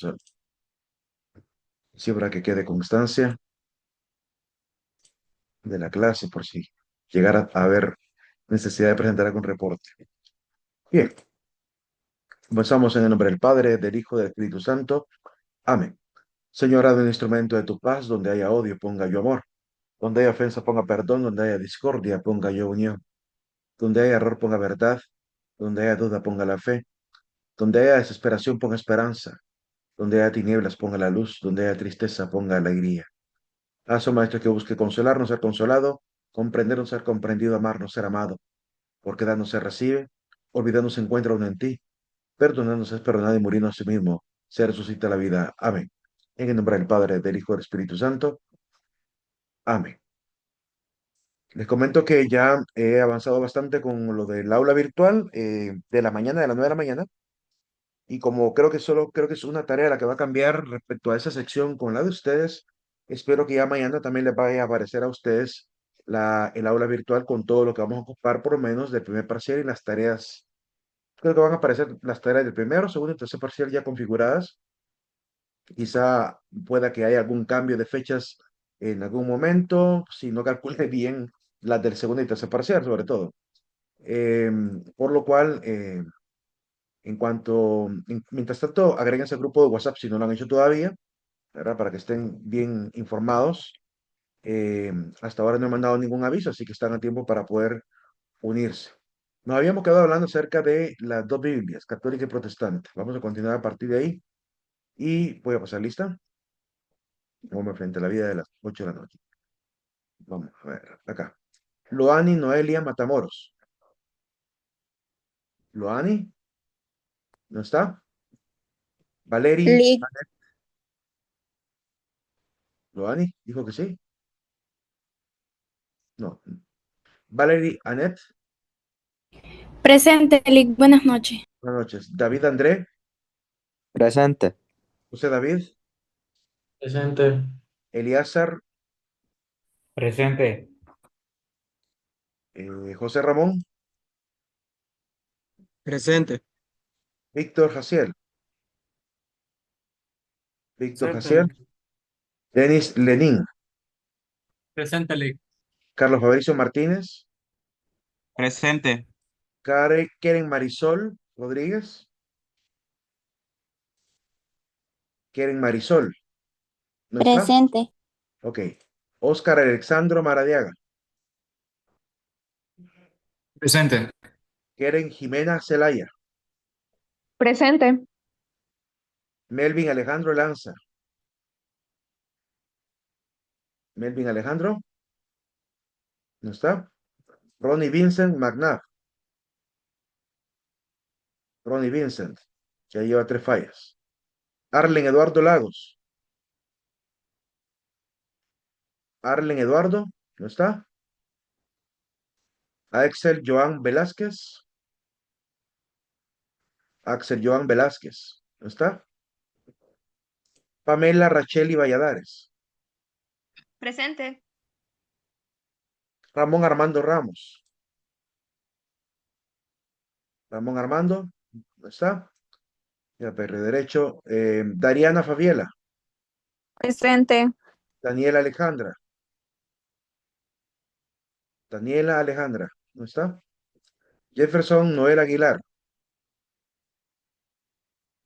sea, siempre que quede constancia de la clase por si llegara a haber necesidad de presentar algún reporte. Bien, comenzamos en el nombre del Padre, del Hijo, del Espíritu Santo. Amén. Señor, haz un instrumento de tu paz, donde haya odio, ponga yo amor. Donde haya ofensa, ponga perdón. Donde haya discordia, ponga yo unión. Donde haya error, ponga verdad. Donde haya duda, ponga la fe. Donde haya desesperación, ponga esperanza. Donde haya tinieblas, ponga la luz. Donde haya tristeza, ponga alegría. Haz, oh Maestro, que busque consolarnos, ser consolado, comprendernos, ser comprendido, amarnos, ser amado. Porque darnos se recibe, olvidarnos se encuentra uno en ti. Perdonarnos es perdonar y morirnos a sí mismo. Se resucita la vida. Amén. En el nombre del Padre, del Hijo y del Espíritu Santo. Amén. Les comento que ya he avanzado bastante con lo del aula virtual de la mañana, de las 9 de la mañana. Y como creo que es una tarea la que va a cambiar respecto a esa sección con la de ustedes, espero que ya mañana también les vaya a aparecer a ustedes el aula virtual con todo lo que vamos a ocupar por lo menos del primer parcial y las tareas. Creo que van a aparecer las tareas del primero, segundo y tercer parcial ya configuradas. Quizá pueda que haya algún cambio de fechas en algún momento, si no calcule bien las del segundo y tercer parcial, sobre todo. Por lo cual, mientras tanto, agréguense al grupo de WhatsApp si no lo han hecho todavía, ¿verdad? Para que estén bien informados. Hasta ahora no he mandado ningún aviso, así que están a tiempo para poder unirse. Nos habíamos quedado hablando acerca de las dos Biblias, católica y protestante. Vamos a continuar a partir de ahí y voy a pasar lista. Vamos frente a la vida de las 8 de la noche. Vamos a ver, acá. Loani Noelia Matamoros. Loani, ¿no está? Valerie, Lic, Loani, dijo que sí. No. Valerie Annette, presente, Lic, buenas noches. buenas noches. David André, Presente. José David, Presente. Eliazar, Presente. José Ramón, Presente. Víctor Jaciel, Víctor Jaciel, Presente. Denis Lenín, Presente, Lick. Carlos Fabricio Martínez, Presente. Keren Marisol Rodríguez, Keren Marisol, ¿no está? Presente. Ok. Oscar Alexandro Maradiaga, Presente. Keren Jimena Celaya, Presente. Melvin Alejandro Lanza, Melvin Alejandro, ¿no está? Ronnie Vincent McNabb, Ronnie Vincent, ya lleva 3 fallas. Arlen Eduardo Lagos, Arlen Eduardo, ¿no está? Axel Joan Velázquez, Axel Joan Velázquez, ¿no está? Pamela Racheli Valladares, Presente. Ramón Armando Ramos, Ramón Armando, ¿no está? Ya perre derecho. Dariana Fabiela, Presente. Daniela Alejandra, Daniela Alejandra, ¿no está? Jefferson Noel Aguilar,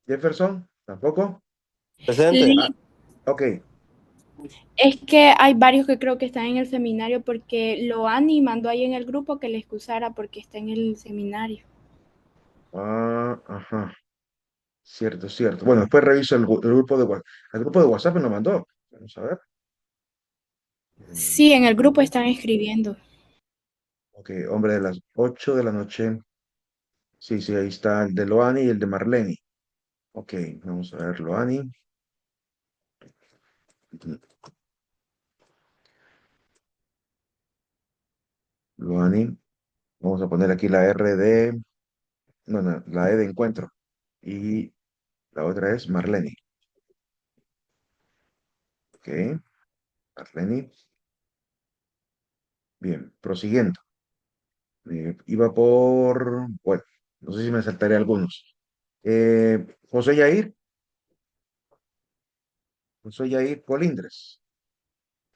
Jefferson, tampoco. Presente. Ah, Lic, ok. es que hay varios que creo que están en el seminario porque Loani mandó ahí en el grupo que le excusara porque está en el seminario. Ah, ajá. Cierto, cierto. Bueno, después reviso el grupo de WhatsApp. El grupo de WhatsApp me lo mandó. Vamos a ver. Mm, Sí, en el grupo están escribiendo. Ok, hombre de las 8 de la noche. Sí, sí, ahí está el de Loani y el de Marlene. Ok, vamos a ver Loani. Loani. Vamos a poner aquí la R de. No, no, la E de encuentro. Y la otra es Marlene. Ok, Marlene. Bien, prosiguiendo. Iba por. Bueno, no sé si me saltaré algunos. José Yair. Soy Yair Colindres.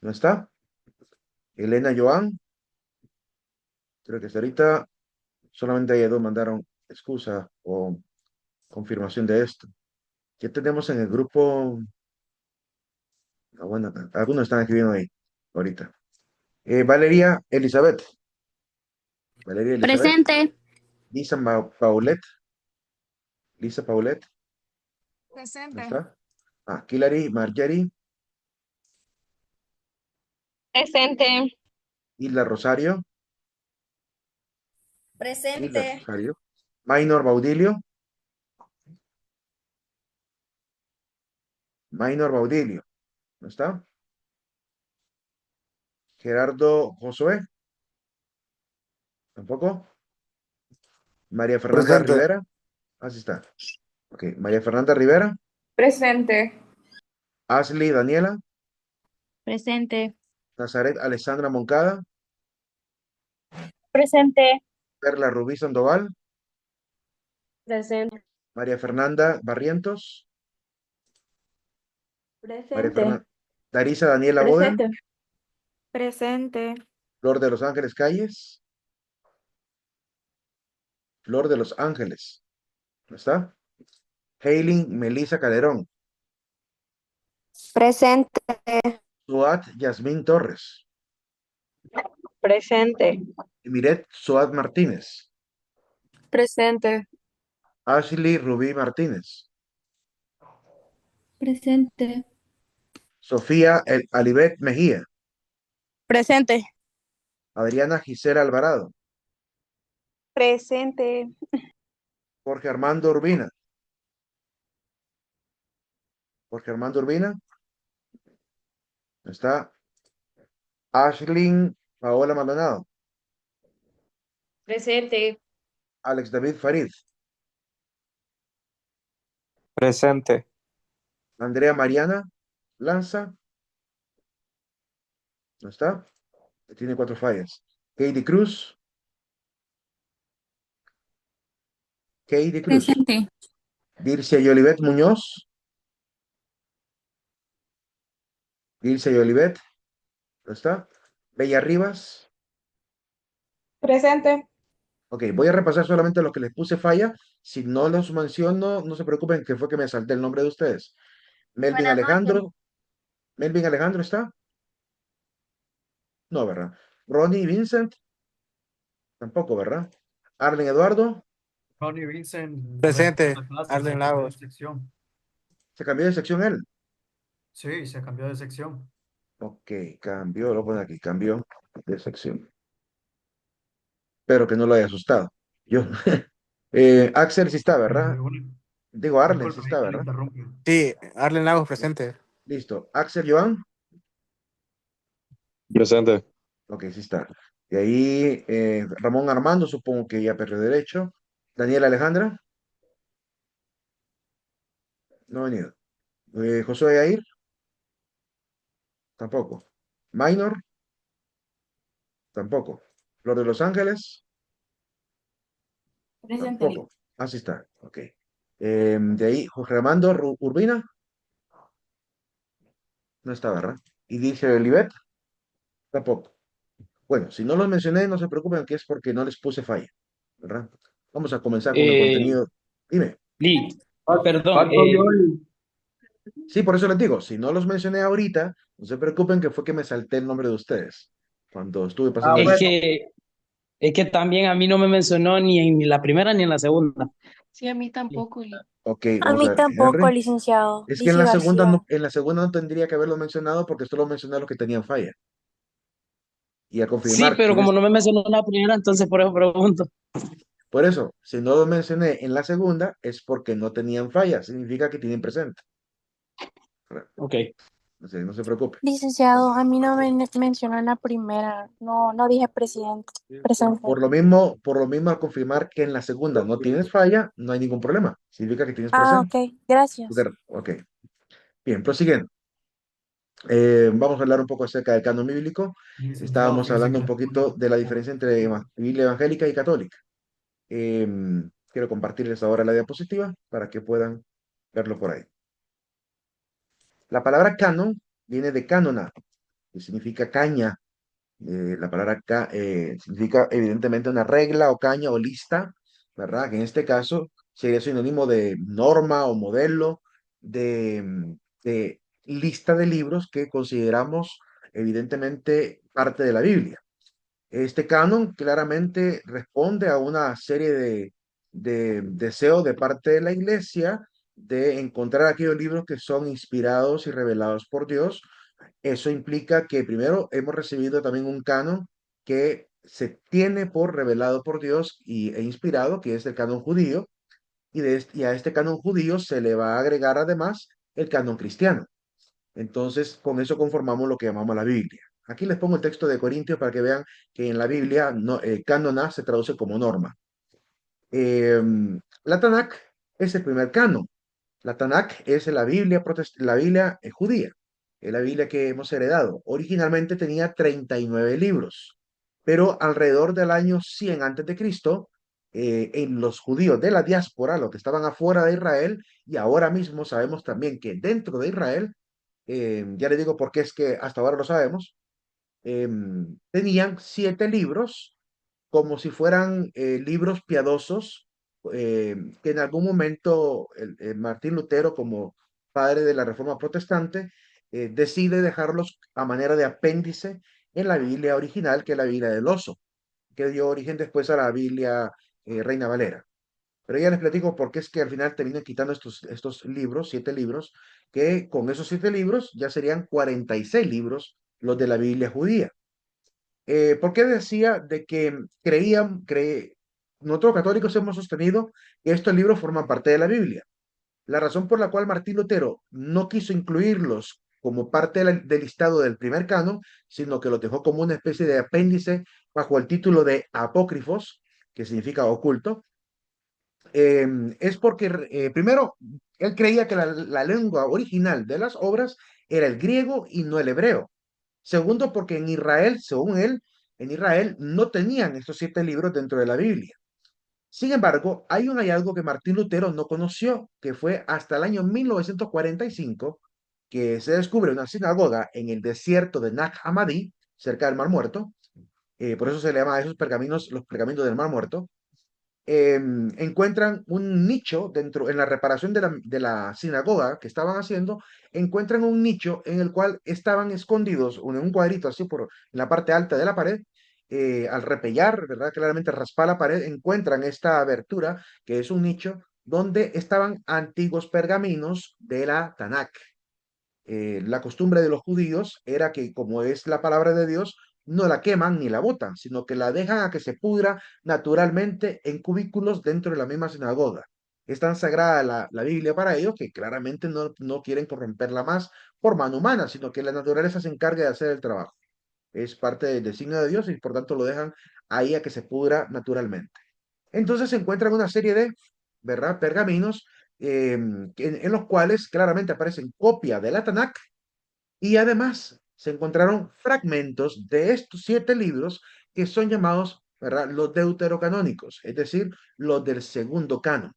¿No está? Elena Joan. Creo que hasta ahorita solamente ellas dos mandaron excusa o confirmación de esto. ¿Qué tenemos en el grupo? Ah, bueno, algunos están escribiendo ahí ahorita. Valeria Elizabeth. Valeria Elizabeth. Presente. Lisa Paulette. Lisa Paulette. ¿No Presente. está? Ah, Hilary Margery. Presente. Hilda Rosario. Hilda Presente. Rosario. Minor Baudilio. Minor Baudilio. ¿No está? Gerardo Josué. Tampoco. María Fernanda Presente. Rivera. Así está. Ok. María Fernanda Rivera. Presente. Ashley Daniela. Presente. Nazaret Alessandra Moncada. Presente. Perla Rubí Sandoval. Presente. María Fernanda Barrientos. María Presente. Fernanda. Darisa Daniela Boden. Presente. Presente. Flor de Los Ángeles Calles. Flor de Los Ángeles. ¿No está? Hailing Melissa Calderón. Presente. Suat Yasmín Torres. Presente. Emiret Suat Martínez. Presente. Ashley Rubí Martínez. Presente. Sofía Alibet Mejía. Presente. Adriana Gisela Alvarado. Presente. Jorge Armando Urbina. Jorge Armando Urbina. ¿No está? Ashlyn Paola Maldonado. Presente. Alex David Farid. Presente. Andrea Mariana Lanza. ¿No está? Tiene 4 fallas. Katie Cruz. Katie Cruz. Presente. Dircia Yolivet Muñoz. Dircia Yolivet. ¿No está? Bella Rivas. Presente. Ok, voy a repasar solamente los que les puse falla. Si no los menciono, no se preocupen que fue que me salté el nombre de ustedes. Melvin Buenas noches. Alejandro. Melvin Alejandro está. No, ¿verdad? Ronnie Vincent. Tampoco, ¿verdad? Arlen Eduardo. Ronnie Vincent. Presente. La clase, Arlen se cambió de Lagos. sección. Se cambió de sección él. Sí, se cambió de sección. Ok, cambió, lo voy a poner aquí, cambió de sección. Espero que no lo haya asustado. Yo. Axel sí está, ¿verdad? Una- Digo, Arlen sí Disculpa, ahí está, te le ¿verdad? interrumpo. Sí, Arlen Lagos presente. Listo. Axel Joan. Presente. Ok, sí está. De ahí, Ramón Armando, supongo que ya perdió derecho. Daniela Alejandra, no ha venido. Josué Yair, tampoco. Minor, tampoco. Flor de Los Ángeles, Presente. tampoco. Así está, ok. De ahí, Jorge Armando Urbina, no está, ¿verdad? Y dice Olivet, tampoco. Bueno, si no los mencioné, no se preocupen, que es porque no les puse falla, ¿verdad? Vamos a comenzar con el contenido. Dime. Lee, perdón, Falto yo. Sí, por eso les digo, si no los mencioné ahorita, no se preocupen que fue que me salté el nombre de ustedes cuando estuve pasando la es lista. que, es que también a mí no me mencionó ni en la primera ni en la segunda. Sí, a mí Lee. tampoco. Ok, A vamos a mí ver, tampoco, Henry. licenciado. Es que Dice García. en la segunda no tendría que haberlo mencionado porque solo mencioné a los que tenían falla. Y a Sí, confirmar pero quién como es. no me mencionó en la primera, entonces por eso pregunto. Por eso, si no lo mencioné en la segunda, es porque no tenían falla. Significa que tienen presente. Ok. No se preocupe. Licenciado, a mí no me mencionó en la primera. No, no dije presidente. Presente. Por lo mismo, al confirmar que en la segunda no tienes falla, no hay ningún problema. Significa que tienes Ah, presente. ok. Gracias. Ok. Bien, prosiguiendo. Vamos a hablar un poco acerca del canon bíblico. Licenciado, Estábamos fíjese hablando que un le poquito de la diferencia entre Biblia evangélica y católica. Quiero compartirles ahora la diapositiva para que puedan verlo por ahí. La palabra canon viene de canona, que significa caña. La palabra significa evidentemente una regla o caña o lista, ¿verdad? Que en este caso sería sinónimo de norma o modelo de lista de libros que consideramos evidentemente parte de la Biblia. Este canon claramente responde a una serie de deseos de parte de la iglesia de encontrar aquellos libros que son inspirados y revelados por Dios. Eso implica que primero hemos recibido también un canon que se tiene por revelado por Dios e inspirado, que es el canon judío, y a este canon judío se le va a agregar además el canon cristiano. Entonces, con eso conformamos lo que llamamos la Biblia. Aquí les pongo el texto de Corintios para que vean que en la Biblia no, canona se traduce como norma. La Tanakh es el primer canon. La Tanakh es la Biblia judía, es la Biblia que hemos heredado. Originalmente tenía 39 libros, pero alrededor del año 100 antes de Cristo, en los judíos de la diáspora, los que estaban afuera de Israel, y ahora mismo sabemos también que dentro de Israel, ya le digo por qué es que hasta ahora lo sabemos, tenían 7 libros como si fueran libros piadosos que en algún momento Martín Lutero, como padre de la Reforma Protestante, decide dejarlos a manera de apéndice en la Biblia original, que es la Biblia del Oso, que dio origen después a la Biblia Reina Valera. Pero ya les platico por qué es que al final terminan quitando estos libros, 7 libros, que con esos 7 libros ya serían 46 libros los de la Biblia judía. ¿Por qué decía de que nosotros católicos hemos sostenido que estos libros forman parte de la Biblia? La razón por la cual Martín Lutero no quiso incluirlos como parte del listado del primer canon, sino que los dejó como una especie de apéndice bajo el título de apócrifos, que significa oculto, es porque, primero, él creía que la lengua original de las obras era el griego y no el hebreo. Segundo, porque en Israel, según él, en Israel no tenían estos 7 libros dentro de la Biblia. Sin embargo, hay un hallazgo que Martín Lutero no conoció, que fue hasta el año 1945, que se descubre una sinagoga en el desierto de Nag Hammadi, cerca del Mar Muerto. Por eso se le llama a esos pergaminos los pergaminos del Mar Muerto. Encuentran un nicho dentro, en la reparación de la sinagoga que estaban haciendo, encuentran un nicho en el cual estaban escondidos en un cuadrito así por en la parte alta de la pared. Al repellar, ¿verdad? Claramente raspar la pared, encuentran esta abertura que es un nicho donde estaban antiguos pergaminos de la Tanakh. La costumbre de los judíos era que, como es la palabra de Dios, no la queman ni la botan, sino que la dejan a que se pudra naturalmente en cubículos dentro de la misma sinagoga. Es tan sagrada la Biblia para ellos que claramente no quieren corromperla más por mano humana, sino que la naturaleza se encargue de hacer el trabajo. Es parte del designio de Dios y por tanto lo dejan ahí a que se pudra naturalmente. Entonces se encuentran una serie de, ¿verdad? Pergaminos en los cuales claramente aparecen copia de la Tanakh y además se encontraron fragmentos de estos 7 libros que son llamados, ¿verdad? Los deuterocanónicos, es decir, los del segundo canon.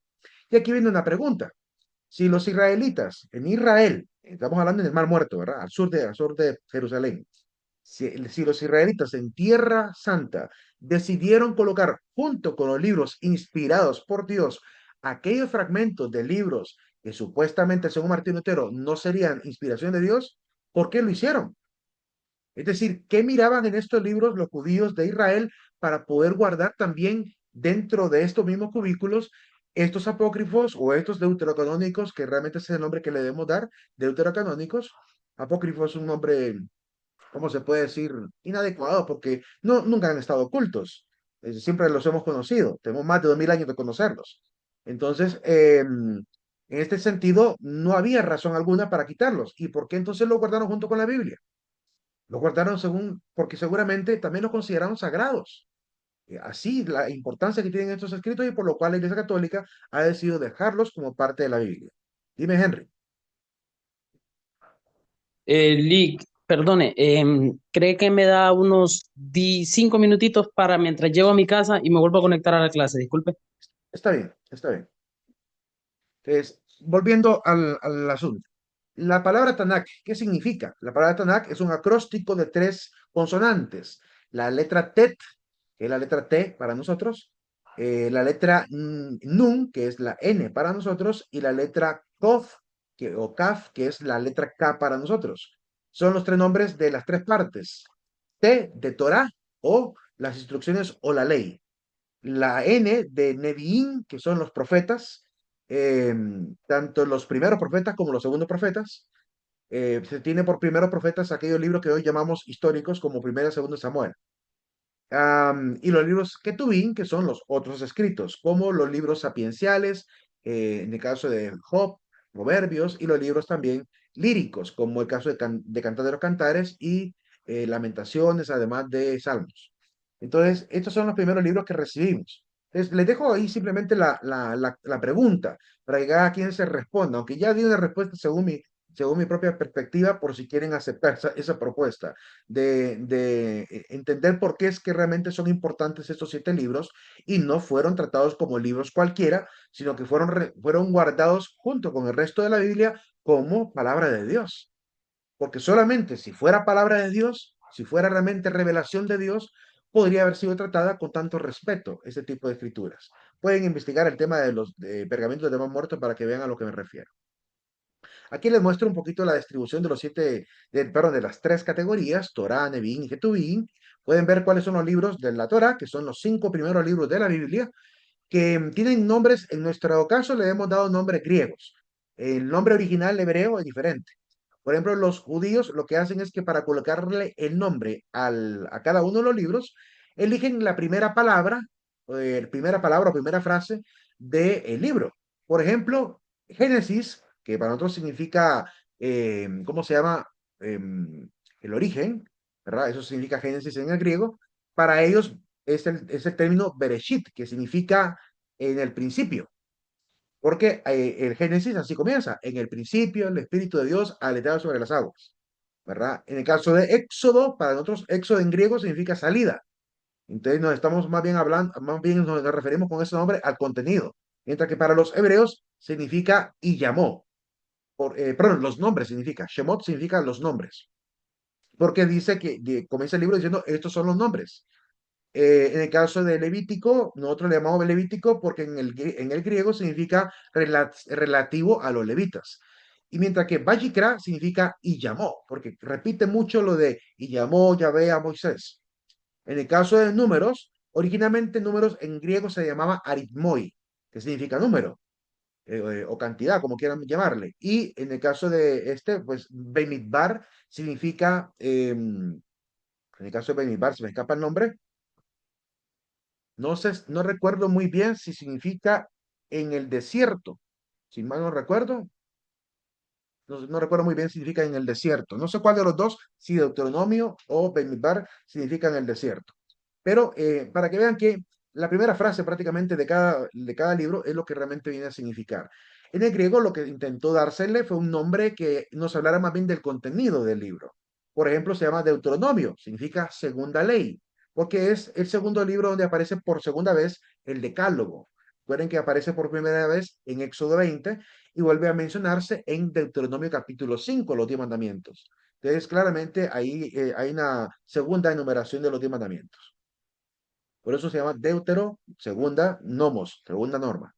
Y aquí viene una pregunta. Si los israelitas en Israel, estamos hablando en el Mar Muerto, ¿verdad? Al sur de Jerusalén, si los israelitas en Tierra Santa decidieron colocar junto con los libros inspirados por Dios aquellos fragmentos de libros que supuestamente, según Martín Lutero, no serían inspiración de Dios, ¿por qué lo hicieron? Es decir, ¿qué miraban en estos libros los judíos de Israel para poder guardar también dentro de estos mismos cubículos estos apócrifos o estos deuterocanónicos, que realmente es el nombre que le debemos dar, deuterocanónicos? Apócrifo es un nombre, ¿cómo se puede decir? Inadecuado, porque nunca han estado ocultos. Siempre los hemos conocido. Tenemos más de 2000 años de conocerlos. Entonces, en este sentido, no había razón alguna para quitarlos. ¿Y por qué entonces los guardaron junto con la Biblia? Los guardaron porque seguramente también los consideraron sagrados. Así, la importancia que tienen estos escritos y por lo cual la Iglesia Católica ha decidido dejarlos como parte de la Biblia. Dime, Henry. Lick, perdone, ¿cree que me da unos 5 minutitos para mientras llego a mi casa y me vuelvo a conectar a la clase? Disculpe. Está bien, está bien. Entonces, volviendo al asunto. La palabra Tanakh, ¿qué significa? La palabra Tanakh es un acróstico de 3 consonantes. La letra Tet, que es la letra T para nosotros, la letra Nun, que es la N para nosotros, y la letra Kof, o Kaf, que es la letra K para nosotros. Son los 3 nombres de las 3 partes. T de Torah, o las instrucciones o la ley. La N de Nevi'im, que son los profetas, tanto los primeros profetas como los segundos profetas. Se tiene por primeros profetas aquellos libros que hoy llamamos históricos, como Primera y Segunda Samuel. Y los libros Ketuvim, que son los otros escritos, como los libros sapienciales, en el caso de Job, Proverbios, y los libros también líricos, como el caso de Cantar de los Cantares y Lamentaciones, además de Salmos. Entonces, estos son los primeros libros que recibimos. Entonces, les dejo ahí simplemente la pregunta para que cada quien se responda, aunque ya di una respuesta según mi propia perspectiva, por si quieren aceptar esa propuesta de entender por qué es que realmente son importantes estos 7 libros y no fueron tratados como libros cualquiera, sino que fueron guardados junto con el resto de la Biblia como palabra de Dios. Porque solamente si fuera palabra de Dios, si fuera realmente revelación de Dios, podría haber sido tratada con tanto respeto ese tipo de escrituras. Pueden investigar el tema de los pergaminos de temas muertos para que vean a lo que me refiero. Aquí les muestro un poquito la distribución de los de las 3 categorías, Torah, Nevi'im y Ketuvim. Pueden ver cuáles son los libros de la Torah, que son los 5 primeros libros de la Biblia, que tienen nombres, en nuestro caso le hemos dado nombres griegos. El nombre original hebreo es diferente. Por ejemplo, los judíos lo que hacen es que para colocarle el nombre a cada uno de los libros, eligen la primera palabra o primera frase del libro. Por ejemplo, Génesis, que para nosotros significa, ¿cómo se llama? El origen, ¿verdad? Eso significa Génesis en el griego. Para ellos es el término Bereshit, que significa en el principio. Porque el Génesis así comienza. En el principio, el Espíritu de Dios aleteaba sobre las aguas. ¿Verdad? En el caso de Éxodo, para nosotros, Éxodo en griego significa salida. Entonces nos estamos más bien hablando, más bien nos referimos con ese nombre al contenido. Mientras que para los hebreos significa y llamó. Perdón, los nombres significa. Shemot significa los nombres. Porque dice que comienza el libro diciendo, estos son los nombres. En el caso de Levítico, nosotros le llamamos Levítico porque en el griego significa relativo a los levitas. Y mientras que Vayikra significa y llamó, porque repite mucho lo de y llamó Yahvé a Moisés. En el caso de números, originalmente números en griego se llamaba aritmoi, que significa número, o cantidad, como quieran llamarle. Y en el caso de pues Bemidbar significa, en el caso de Bemidbar, se me escapa el nombre. No sé, no recuerdo muy bien si significa en el desierto. Si mal no recuerdo, no recuerdo muy bien si significa en el desierto. No sé cuál de los dos, si Deuteronomio o Bemidbar significa en el desierto. Pero para que vean que la primera frase prácticamente de cada libro es lo que realmente viene a significar. En el griego lo que intentó dársele fue un nombre que nos hablara más bien del contenido del libro. Por ejemplo, se llama Deuteronomio, significa segunda ley, porque es el segundo libro donde aparece por segunda vez el Decálogo. Recuerden que aparece por primera vez en Éxodo 20 y vuelve a mencionarse en Deuteronomio capítulo 5, los 10 mandamientos. Entonces, claramente ahí hay una segunda enumeración de los 10 mandamientos. Por eso se llama Deutero, segunda, nomos, segunda norma.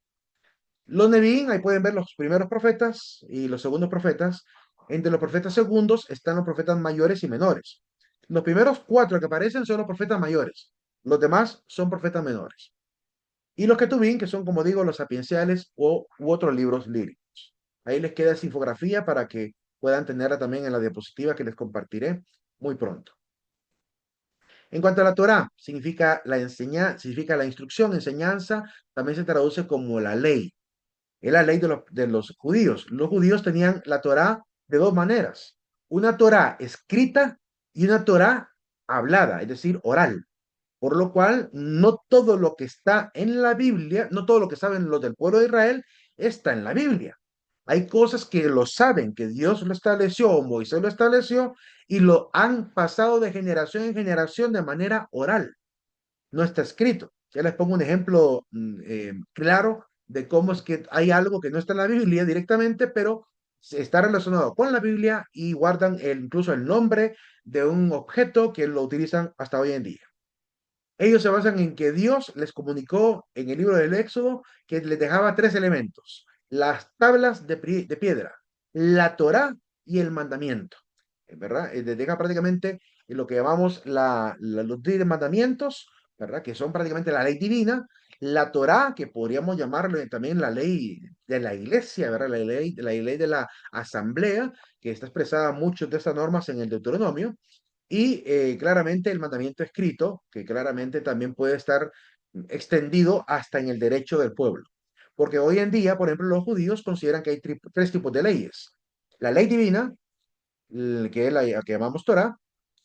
Los Nevi'im, ahí pueden ver los primeros profetas y los segundos profetas. Entre los profetas segundos están los profetas mayores y menores. Los primeros 4 que aparecen son los profetas mayores. Los demás son profetas menores. Y los Ketuvim, que son, como digo, los sapienciales u otros libros líricos. Ahí les queda esa infografía para que puedan tenerla también en la diapositiva que les compartiré muy pronto. En cuanto a la Torá, significa la instrucción, enseñanza, también se traduce como la ley. Es la ley de los judíos. Los judíos tenían la Torá de 2 maneras. Una Torá escrita y una Torá hablada, es decir, oral. Por lo cual, no todo lo que está en la Biblia, no todo lo que saben los del pueblo de Israel, está en la Biblia. Hay cosas que lo saben, que Dios lo estableció o Moisés lo estableció y lo han pasado de generación en generación de manera oral. No está escrito. Ya les pongo un ejemplo claro de cómo es que hay algo que no está en la Biblia directamente, pero está relacionado con la Biblia y guardan incluso el nombre de un objeto que lo utilizan hasta hoy en día. Ellos se basan en que Dios les comunicó en el libro del Éxodo que les dejaba tres elementos: las tablas de piedra, la Torá y el mandamiento. ¿Verdad? Les deja prácticamente lo que llamamos los 10 mandamientos, ¿verdad? Que son prácticamente la ley divina, la Torá, que podríamos llamarlo también la ley de la iglesia, ¿verdad? La ley de la asamblea, que está expresada muchas de estas normas en el Deuteronomio, y claramente el mandamiento escrito, que claramente también puede estar extendido hasta en el derecho del pueblo. Porque hoy en día, por ejemplo, los judíos consideran que hay tres tipos de leyes: la ley divina, que es la que llamamos Torah;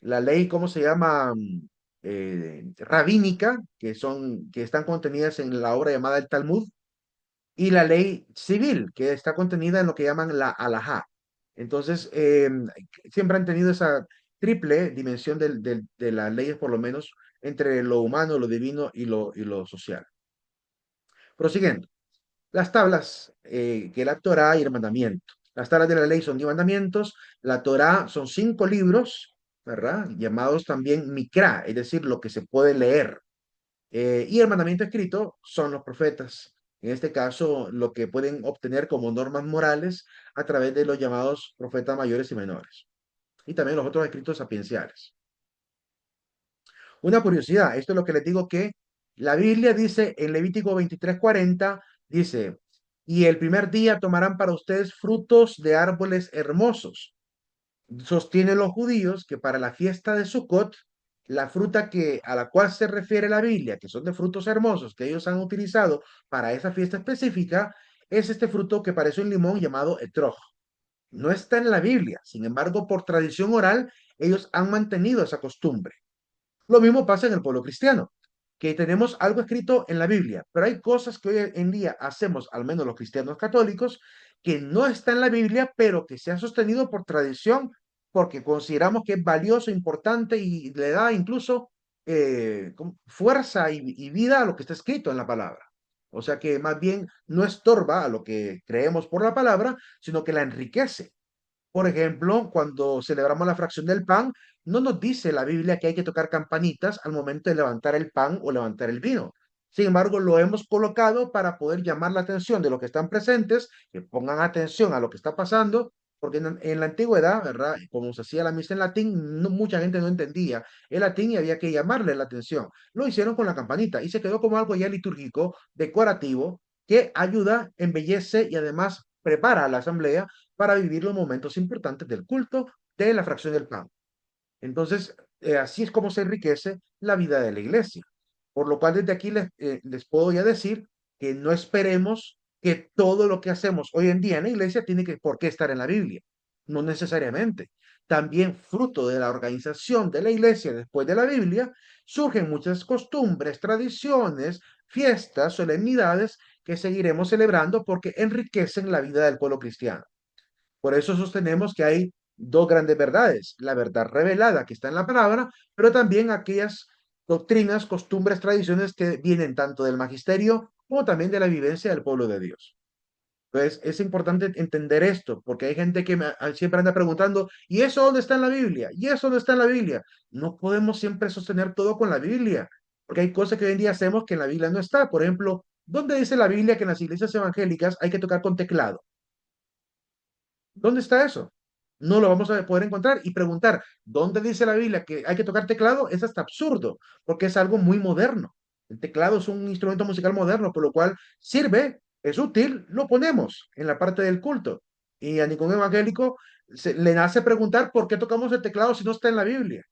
la ley, ¿cómo se llama? Rabínica, que están contenidas en la obra llamada el Talmud; y la ley civil, que está contenida en lo que llaman la halajá. Entonces, siempre han tenido esa triple dimensión de las leyes, por lo menos, entre lo humano, lo divino y lo social. Prosiguiendo, las tablas, que la Torá y el mandamiento. Las tablas de la ley son 10 mandamientos, la Torá son 5 libros, ¿verdad? Llamados también Mikra, es decir, lo que se puede leer. Y el mandamiento escrito son los profetas. En este caso, lo que pueden obtener como normas morales a través de los llamados profetas mayores y menores. Y también los otros escritos sapienciales. Una curiosidad, esto es lo que les digo, que la Biblia dice en Levítico 23:40, dice: y el primer día tomarán para ustedes frutos de árboles hermosos. Sostienen los judíos que para la fiesta de Sukkot, la fruta a la cual se refiere la Biblia, que son de frutos hermosos que ellos han utilizado para esa fiesta específica, es este fruto que parece un limón llamado etrog. No está en la Biblia, sin embargo, por tradición oral, ellos han mantenido esa costumbre. Lo mismo pasa en el pueblo cristiano, que tenemos algo escrito en la Biblia, pero hay cosas que hoy en día hacemos, al menos los cristianos católicos, que no está en la Biblia, pero que se ha sostenido por tradición, porque consideramos que es valioso, importante y le da incluso fuerza y vida a lo que está escrito en la palabra. O sea que más bien no estorba a lo que creemos por la palabra, sino que la enriquece. Por ejemplo, cuando celebramos la fracción del pan, no nos dice la Biblia que hay que tocar campanitas al momento de levantar el pan o levantar el vino. Sin embargo, lo hemos colocado para poder llamar la atención de los que están presentes, que pongan atención a lo que está pasando, porque en la antigüedad, ¿verdad? Como se hacía la misa en latín, mucha gente no entendía el latín y había que llamarle la atención. Lo hicieron con la campanita y se quedó como algo ya litúrgico, decorativo, que ayuda, embellece y además prepara a la asamblea para vivir los momentos importantes del culto de la fracción del pan. Entonces, así es como se enriquece la vida de la iglesia. Por lo cual, desde aquí les puedo ya decir que no esperemos que todo lo que hacemos hoy en día en la iglesia tiene por qué estar en la Biblia. No necesariamente. También fruto de la organización de la iglesia después de la Biblia, surgen muchas costumbres, tradiciones, fiestas, solemnidades que seguiremos celebrando porque enriquecen la vida del pueblo cristiano. Por eso sostenemos que hay dos grandes verdades: la verdad revelada que está en la palabra, pero también aquellas doctrinas, costumbres, tradiciones que vienen tanto del magisterio como también de la vivencia del pueblo de Dios. Entonces, es importante entender esto, porque hay gente que siempre anda preguntando: ¿y eso dónde está en la Biblia? ¿Y eso dónde está en la Biblia? No podemos siempre sostener todo con la Biblia, porque hay cosas que hoy en día hacemos que en la Biblia no está. Por ejemplo, ¿dónde dice la Biblia que en las iglesias evangélicas hay que tocar con teclado? ¿Dónde está eso? No lo vamos a poder encontrar. Y preguntar, ¿dónde dice la Biblia que hay que tocar teclado? Es hasta absurdo, porque es algo muy moderno. El teclado es un instrumento musical moderno, por lo cual sirve, es útil, lo ponemos en la parte del culto. Y a ningún evangélico le nace preguntar por qué tocamos el teclado si no está en la Biblia.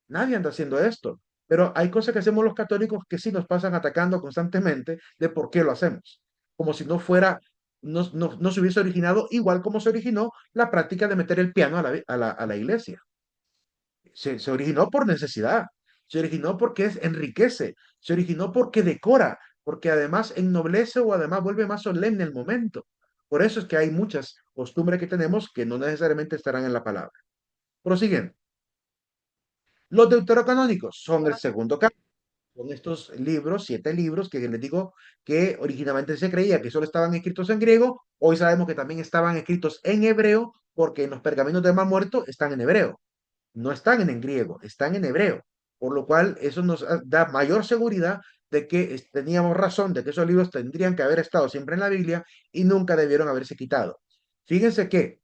Nadie anda haciendo esto. Pero hay cosas que hacemos los católicos que sí nos pasan atacando constantemente de por qué lo hacemos. Como si no fuera, no se hubiese originado igual como se originó la práctica de meter el piano a la iglesia. Se originó por necesidad, se originó porque enriquece, se originó porque decora, porque además ennoblece o además vuelve más solemne el momento. Por eso es que hay muchas costumbres que tenemos que no necesariamente estarán en la palabra. Prosiguiendo. Los deuterocanónicos son el segundo caso. con estos libros, 7 libros, que les digo que originalmente se creía que solo estaban escritos en griego, hoy sabemos que también estaban escritos en hebreo, porque en los pergaminos del Mar Muerto están en hebreo, no están en griego, están en hebreo, por lo cual eso nos da mayor seguridad de que teníamos razón, de que esos libros tendrían que haber estado siempre en la Biblia y nunca debieron haberse quitado. Fíjense que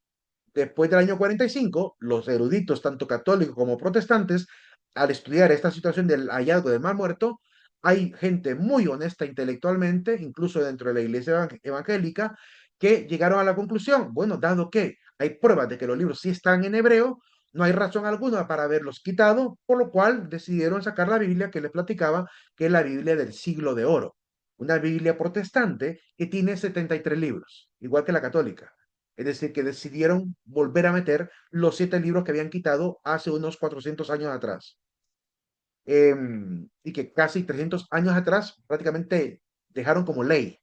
después del año 45, los eruditos, tanto católicos como protestantes, al estudiar esta situación del hallazgo del Mar Muerto, hay gente muy honesta intelectualmente, incluso dentro de la iglesia evangélica, que llegaron a la conclusión, bueno, dado que hay pruebas de que los libros sí están en hebreo, no hay razón alguna para haberlos quitado, por lo cual decidieron sacar la Biblia que les platicaba, que es la Biblia del siglo de oro, una Biblia protestante que tiene 73 libros, igual que la católica. Es decir, que decidieron volver a meter los 7 libros que habían quitado hace unos 400 años atrás. Y que casi 300 años atrás prácticamente dejaron como ley,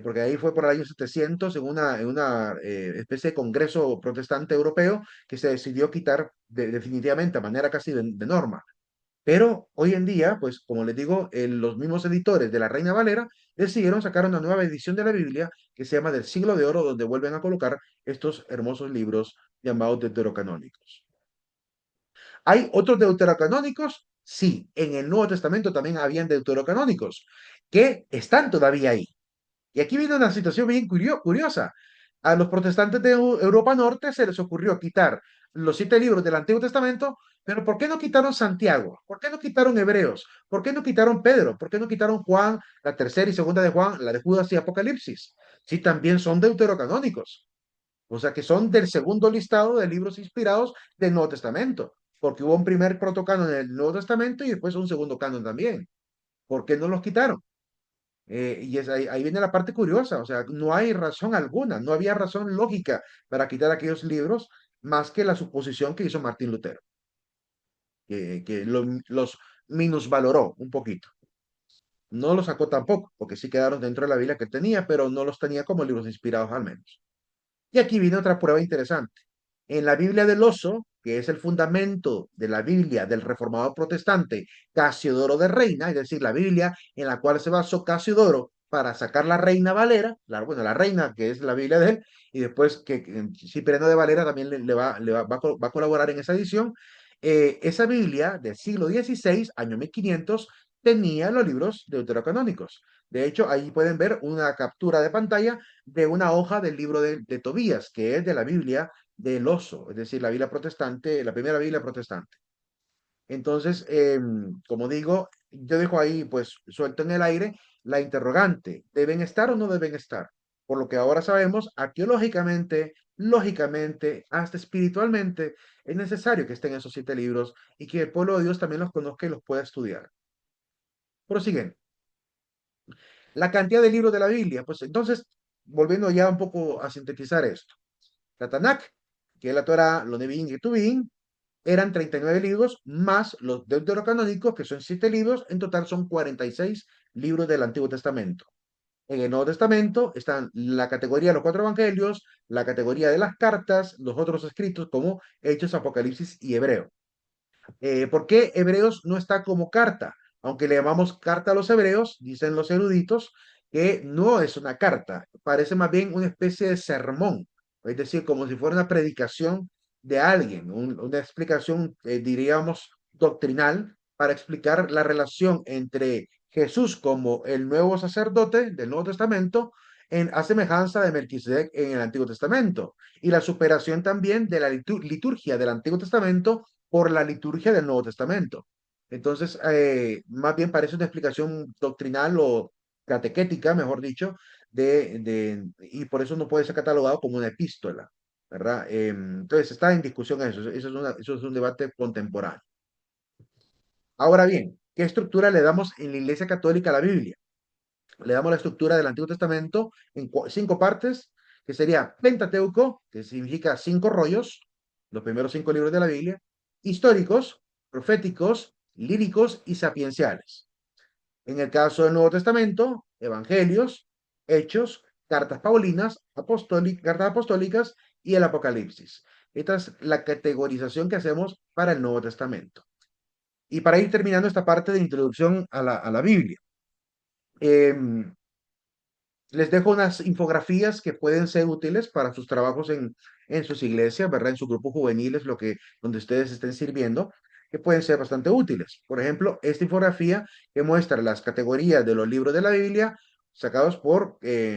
porque ahí fue por el año 700 en una especie de congreso protestante europeo que se decidió quitar definitivamente a manera casi de norma. Pero hoy en día, pues como les digo, los mismos editores de la Reina Valera decidieron sacar una nueva edición de la Biblia que se llama del Siglo de Oro, donde vuelven a colocar estos hermosos libros llamados deuterocanónicos. ¿Hay otros deuterocanónicos? Sí, en el Nuevo Testamento también habían deuterocanónicos que están todavía ahí. Y aquí viene una situación bien curiosa. A los protestantes de Europa Norte se les ocurrió quitar los 7 libros del Antiguo Testamento, pero ¿por qué no quitaron Santiago? ¿Por qué no quitaron Hebreos? ¿Por qué no quitaron Pedro? ¿Por qué no quitaron Juan, la tercera y segunda de Juan, la de Judas y Apocalipsis? Sí, también son deuterocanónicos. O sea que son del segundo listado de libros inspirados del Nuevo Testamento, porque hubo un primer protocanon en el Nuevo Testamento y después un segundo canon también. ¿Por qué no los quitaron? Y ahí viene la parte curiosa, o sea, no hay razón alguna, no había razón lógica para quitar aquellos libros más que la suposición que hizo Martín Lutero, que los minusvaloró un poquito. No los sacó tampoco, porque sí quedaron dentro de la Biblia que tenía, pero no los tenía como libros inspirados al menos. Y aquí viene otra prueba interesante. En la Biblia del Oso, que es el fundamento de la Biblia del reformador protestante Casiodoro de Reina, es decir, la Biblia en la cual se basó Casiodoro para sacar la Reina Valera, la Reina que es la Biblia de él, y después que Cipriano de Valera también va a colaborar en esa edición. Esa Biblia del siglo XVI, año 1500, tenía los libros deuterocanónicos. De hecho, ahí pueden ver una captura de pantalla de una hoja del libro de Tobías, que es de la Biblia del Oso, es decir, la Biblia protestante, la primera Biblia protestante. Entonces, como digo, yo dejo ahí, pues, suelto en el aire la interrogante, ¿deben estar o no deben estar? Por lo que ahora sabemos, arqueológicamente, lógicamente, hasta espiritualmente, es necesario que estén esos 7 libros y que el pueblo de Dios también los conozca y los pueda estudiar. Prosiguen. La cantidad de libros de la Biblia, pues entonces, volviendo ya un poco a sintetizar esto. La Tanakh, que es la Torah, los Nevi'im y Ketuvim, eran 39 libros, más los deuterocanónicos, que son 7 libros, en total son 46 libros del Antiguo Testamento. En el Nuevo Testamento están la categoría de los 4 evangelios, la categoría de las cartas, los otros escritos como Hechos, Apocalipsis y Hebreo. ¿Por qué Hebreos no está como carta? Aunque le llamamos carta a los hebreos, dicen los eruditos, que no es una carta, parece más bien una especie de sermón, es decir, como si fuera una predicación de alguien, una explicación, diríamos, doctrinal para explicar la relación entre Jesús como el nuevo sacerdote del Nuevo Testamento a semejanza de Melquisedec en el Antiguo Testamento y la superación también de la liturgia del Antiguo Testamento por la liturgia del Nuevo Testamento. Entonces, más bien parece una explicación doctrinal o catequética, mejor dicho, y por eso no puede ser catalogado como una epístola, ¿verdad? Entonces, está en discusión eso es un debate contemporáneo. Ahora bien, ¿qué estructura le damos en la Iglesia Católica a la Biblia? Le damos la estructura del Antiguo Testamento en 5 partes, que sería Pentateuco, que significa 5 rollos, los primeros 5 libros de la Biblia, históricos, proféticos, líricos y sapienciales. En el caso del Nuevo Testamento, evangelios, hechos, cartas paulinas, cartas apostólicas y el Apocalipsis. Esta es la categorización que hacemos para el Nuevo Testamento. Y para ir terminando esta parte de introducción a la Biblia, em, les dejo unas infografías que pueden ser útiles para sus trabajos en sus iglesias, ¿verdad? En sus grupos juveniles, donde ustedes estén sirviendo, que pueden ser bastante útiles. Por ejemplo, esta infografía que muestra las categorías de los libros de la Biblia sacados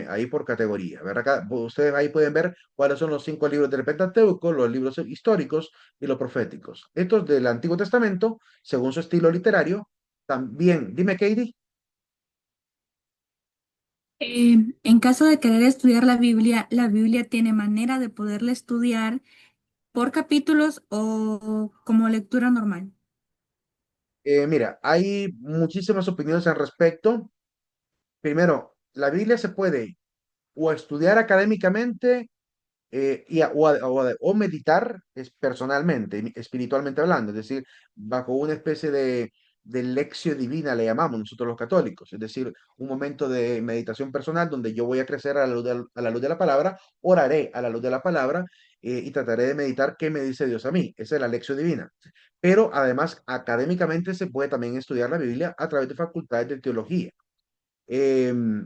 ahí por categoría, ¿verdad? Ustedes ahí pueden ver cuáles son los 5 libros del Pentateuco, los libros históricos y los proféticos. Estos del Antiguo Testamento, según su estilo literario, también, dime, Katie. En caso de querer estudiar la Biblia tiene manera de poderla estudiar por capítulos o como lectura normal. Mira, hay muchísimas opiniones al respecto. Primero, la Biblia se puede o estudiar académicamente o meditar personalmente, espiritualmente hablando, es decir, bajo una especie de lección divina, le llamamos nosotros los católicos, es decir, un momento de meditación personal donde yo voy a crecer a la luz de la palabra, oraré a la luz de la palabra y trataré de meditar qué me dice Dios a mí. Esa es la lección divina. Pero además, académicamente se puede también estudiar la Biblia a través de facultades de teología.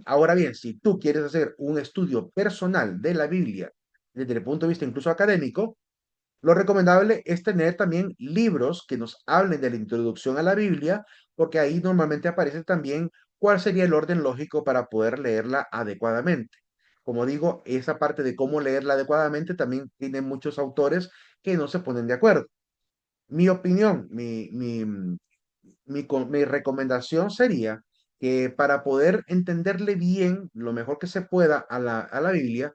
Ahora bien, si tú quieres hacer un estudio personal de la Biblia desde el punto de vista incluso académico, lo recomendable es tener también libros que nos hablen de la introducción a la Biblia, porque ahí normalmente aparece también cuál sería el orden lógico para poder leerla adecuadamente. Como digo, esa parte de cómo leerla adecuadamente también tiene muchos autores que no se ponen de acuerdo. Mi opinión, mi recomendación sería que para poder entenderle bien lo mejor que se pueda a la Biblia,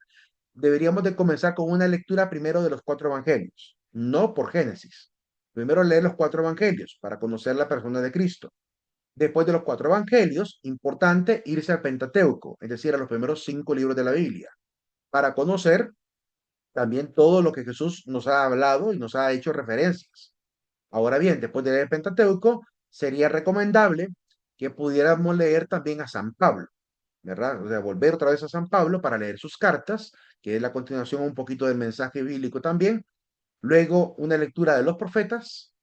deberíamos de comenzar con una lectura primero de los 4 evangelios, no por Génesis. Primero leer los 4 evangelios para conocer la persona de Cristo. Después de los 4 evangelios, importante irse al Pentateuco, es decir, a los primeros 5 libros de la Biblia, para conocer también todo lo que Jesús nos ha hablado y nos ha hecho referencias. Ahora bien, después de leer el Pentateuco, sería recomendable que pudiéramos leer también a San Pablo, ¿verdad? O sea, volver otra vez a San Pablo para leer sus cartas, que es la continuación un poquito del mensaje bíblico también. Luego, una lectura de los profetas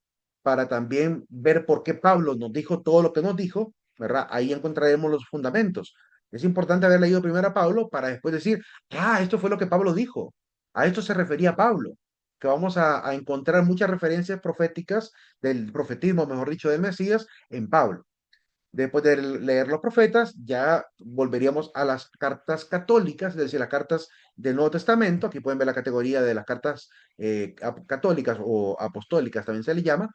para también ver por qué Pablo nos dijo todo lo que nos dijo, ¿verdad? Ahí encontraremos los fundamentos. Es importante haber leído primero a Pablo para después decir, esto fue lo que Pablo dijo. A esto se refería Pablo, que vamos a encontrar muchas referencias proféticas del profetismo, mejor dicho, del Mesías en Pablo. Después de leer los profetas, ya volveríamos a las cartas católicas, es decir, las cartas del Nuevo Testamento. Aquí pueden ver la categoría de las cartas católicas o apostólicas, también se le llama,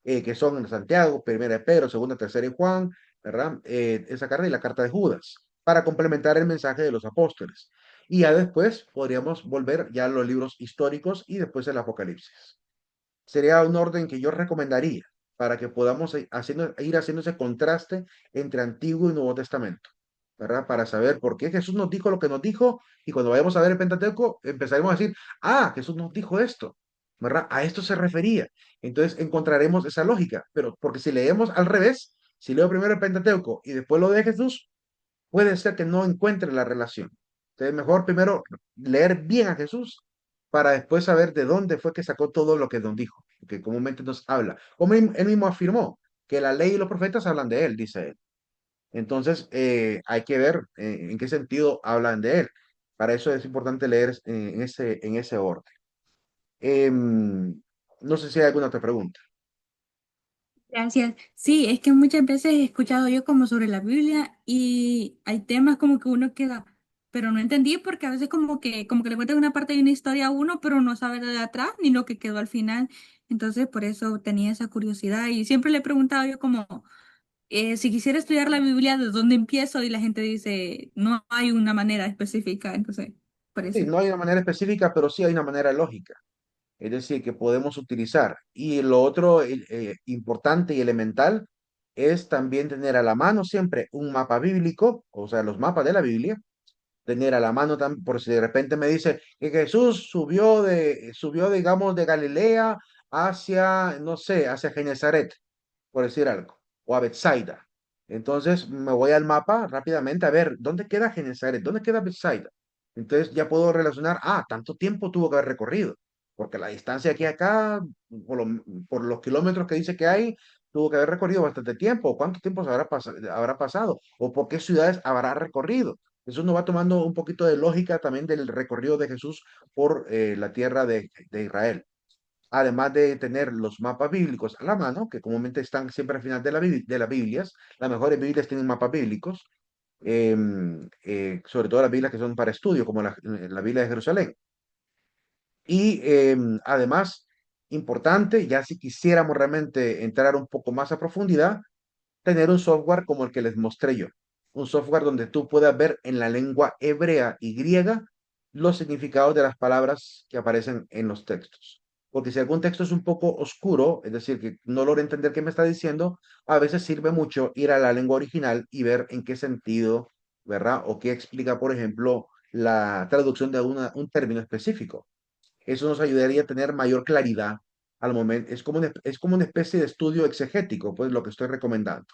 que son Santiago, Primera de Pedro, Segunda, Tercera y Juan, ¿verdad? Esa carta y la carta de Judas, para complementar el mensaje de los apóstoles. Y ya después podríamos volver ya a los libros históricos y después el Apocalipsis. Sería un orden que yo recomendaría para que podamos ir haciendo ese contraste entre Antiguo y Nuevo Testamento, ¿verdad? Para saber por qué Jesús nos dijo lo que nos dijo y cuando vayamos a ver el Pentateuco empezaremos a decir, Jesús nos dijo esto, ¿verdad? A esto se refería. Entonces encontraremos esa lógica, pero porque si leemos al revés, si leo primero el Pentateuco y después lo de Jesús, puede ser que no encuentre la relación. Entonces, mejor primero leer bien a Jesús para después saber de dónde fue que sacó todo lo que nos dijo, que comúnmente nos habla. Como él mismo afirmó, que la ley y los profetas hablan de él, dice él. Entonces, hay que ver en qué sentido hablan de él. Para eso es importante leer en ese orden. No sé si hay alguna otra pregunta. Gracias. Sí, es que muchas veces he escuchado yo como sobre la Biblia y hay temas como que uno queda, pero no entendí porque a veces como que le cuentan una parte de una historia a uno, pero no sabe de atrás ni lo que quedó al final. Entonces, por eso tenía esa curiosidad y siempre le he preguntado yo como, si quisiera estudiar la Biblia, ¿de dónde empiezo? Y la gente dice, no hay una manera específica, entonces, por Sí, eso. no hay una manera específica, pero sí hay una manera lógica. Es decir, que podemos utilizar. Y lo otro importante y elemental es también tener a la mano siempre un mapa bíblico, o sea, los mapas de la Biblia, tener a la mano también, por si de repente me dice que Jesús subió, digamos, de Galilea hacia, no sé, hacia Genezaret, por decir algo, o a Bethsaida. Entonces me voy al mapa rápidamente a ver dónde queda Genezaret, dónde queda Bethsaida. Entonces ya puedo relacionar, tanto tiempo tuvo que haber recorrido, porque la distancia aquí a acá, por los kilómetros que dice que hay, tuvo que haber recorrido bastante tiempo, cuánto tiempo habrá pasado, o por qué ciudades habrá recorrido. Eso nos va tomando un poquito de lógica también del recorrido de Jesús por la tierra de Israel. Además de tener los mapas bíblicos a la mano, que comúnmente están siempre al final de las Biblias, las mejores Biblias tienen mapas bíblicos, sobre todo las Biblias que son para estudio, como la Biblia de Jerusalén. Y además, importante, ya si quisiéramos realmente entrar un poco más a profundidad, tener un software como el que les mostré yo. Un software donde tú puedas ver en la lengua hebrea y griega los significados de las palabras que aparecen en los textos. Porque si algún texto es un poco oscuro, es decir, que no logro entender qué me está diciendo, a veces sirve mucho ir a la lengua original y ver en qué sentido, ¿verdad? O qué explica, por ejemplo, la traducción de un término específico. Eso nos ayudaría a tener mayor claridad al momento. Es como una especie de estudio exegético, pues lo que estoy recomendando.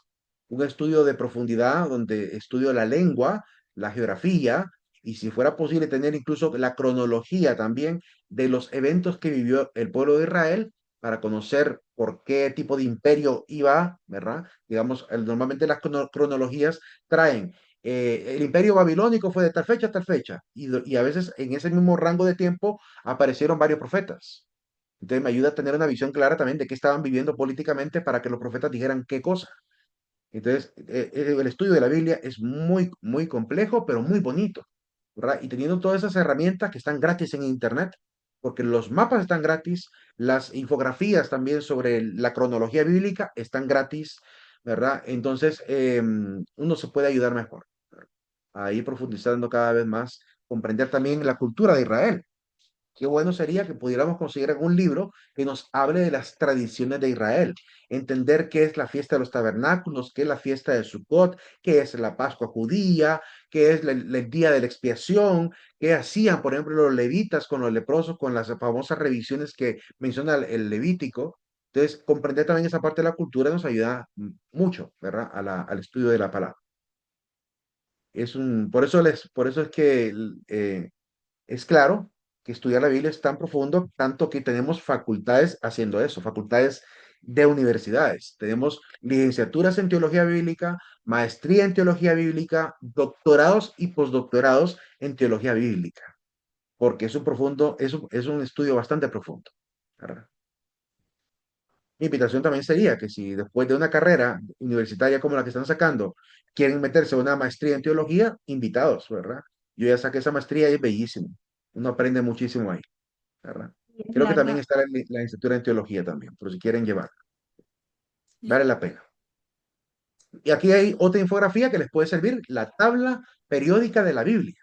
Un estudio de profundidad donde estudio la lengua, la geografía y si fuera posible tener incluso la cronología también de los eventos que vivió el pueblo de Israel para conocer por qué tipo de imperio iba, ¿verdad? Digamos, normalmente las cronologías traen el imperio babilónico fue de tal fecha a tal fecha, y a veces en ese mismo rango de tiempo aparecieron varios profetas. Entonces me ayuda a tener una visión clara también de qué estaban viviendo políticamente para que los profetas dijeran qué cosa. Entonces, el estudio de la Biblia es muy, muy complejo, pero muy bonito, ¿verdad? Y teniendo todas esas herramientas que están gratis en Internet, porque los mapas están gratis, las infografías también sobre la cronología bíblica están gratis, ¿verdad? Entonces, uno se puede ayudar mejor a ir profundizando cada vez más, comprender también la cultura de Israel. Qué bueno sería que pudiéramos conseguir algún libro que nos hable de las tradiciones de Israel, entender qué es la fiesta de los tabernáculos, qué es la fiesta de Sukkot, qué es la Pascua judía, qué es el día de la expiación, qué hacían, por ejemplo, los levitas con los leprosos, con las famosas revisiones que menciona el Levítico. Entonces, comprender también esa parte de la cultura nos ayuda mucho, ¿verdad? Al estudio de la palabra. Por eso es que es claro que estudiar la Biblia es tan profundo, tanto que tenemos facultades haciendo eso, facultades de universidades. Tenemos licenciaturas en teología bíblica, maestría en teología bíblica, doctorados y postdoctorados en teología bíblica, porque es un profundo, es un estudio bastante profundo, ¿verdad? Mi invitación también sería que si después de una carrera universitaria como la que están sacando, quieren meterse a una maestría en teología, invitados, ¿verdad? Yo ya saqué esa maestría y es bellísimo. Uno aprende muchísimo ahí, ¿verdad? Es Creo que también larga. está la licenciatura en teología también, por si quieren llevar, vale la pena. Y aquí hay otra infografía que les puede servir, la tabla periódica de la Biblia.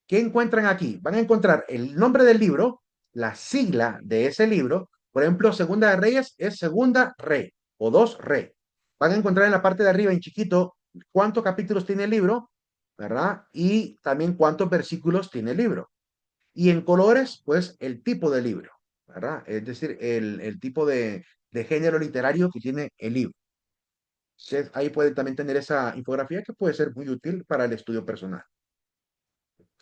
¿Qué encuentran aquí? Van a encontrar el nombre del libro, la sigla de ese libro. Por ejemplo, Segunda de Reyes es Segunda Re o Dos Re. Van a encontrar en la parte de arriba en chiquito cuántos capítulos tiene el libro, ¿verdad? Y también cuántos versículos tiene el libro. Y en colores, pues el tipo de libro, ¿verdad? Es decir, el tipo de género literario que tiene el libro. Entonces, ahí pueden también tener esa infografía que puede ser muy útil para el estudio personal.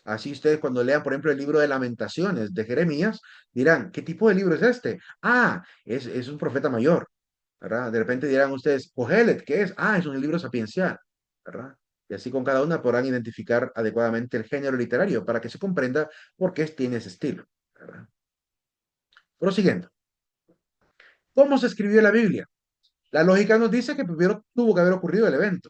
Así ustedes cuando lean, por ejemplo, el libro de Lamentaciones de Jeremías, dirán, ¿qué tipo de libro es este? Ah, es un profeta mayor, ¿verdad? De repente dirán ustedes, Cogelet, ¿qué es? Ah, es un libro sapiencial, ¿verdad? Y así con cada una podrán identificar adecuadamente el género literario para que se comprenda por qué tiene ese estilo, ¿verdad? Prosiguiendo. ¿Cómo se escribió la Biblia? La lógica nos dice que primero tuvo que haber ocurrido el evento,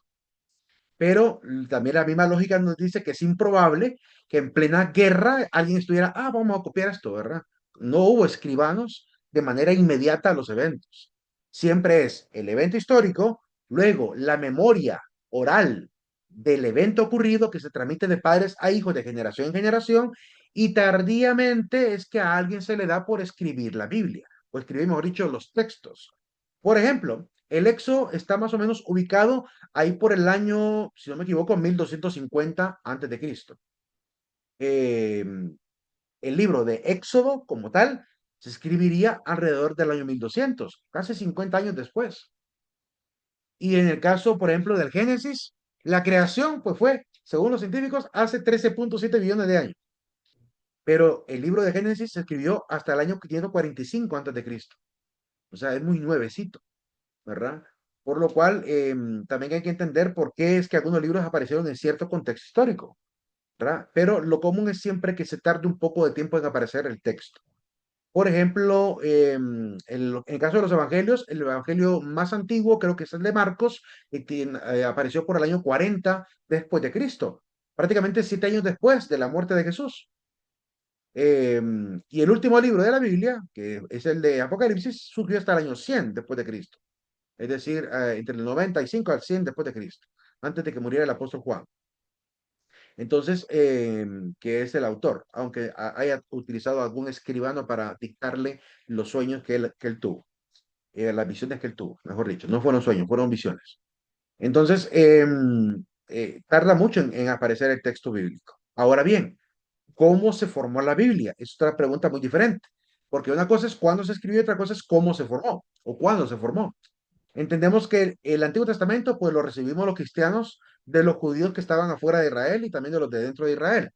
pero también la misma lógica nos dice que es improbable que en plena guerra alguien estuviera, ah, vamos a copiar esto, ¿verdad? No hubo escribanos de manera inmediata a los eventos. Siempre es el evento histórico, luego la memoria oral del evento ocurrido que se transmite de padres a hijos de generación en generación y tardíamente es que a alguien se le da por escribir la Biblia o escribir, mejor dicho, los textos. Por ejemplo, el Éxodo está más o menos ubicado ahí por el año, si no me equivoco, 1250 antes de Cristo. El libro de Éxodo como tal se escribiría alrededor del año 1200, casi 50 años después. Y en el caso, por ejemplo, del Génesis, la creación pues fue, según los científicos, hace 13.7 billones de años. Pero el libro de Génesis se escribió hasta el año 545 antes de Cristo. O sea, es muy nuevecito, ¿verdad? Por lo cual, también hay que entender por qué es que algunos libros aparecieron en cierto contexto histórico, ¿verdad? Pero lo común es siempre que se tarde un poco de tiempo en aparecer el texto. Por ejemplo, en el caso de los evangelios, el evangelio más antiguo creo que es el de Marcos, que apareció por el año 40 después de Cristo, prácticamente 7 años después de la muerte de Jesús. Y el último libro de la Biblia, que es el de Apocalipsis, surgió hasta el año 100 después de Cristo, es decir, entre el 95 al 100 después de Cristo, antes de que muriera el apóstol Juan. Entonces, que es el autor, aunque haya utilizado algún escribano para dictarle los sueños que él tuvo, las visiones que él tuvo, mejor dicho, no fueron sueños, fueron visiones. Entonces, tarda mucho en aparecer el texto bíblico. Ahora bien, ¿cómo se formó la Biblia? Es otra pregunta muy diferente, porque una cosa es cuándo se escribió y otra cosa es cómo se formó o cuándo se formó. Entendemos que el Antiguo Testamento, pues lo recibimos los cristianos de los judíos que estaban afuera de Israel y también de los de dentro de Israel.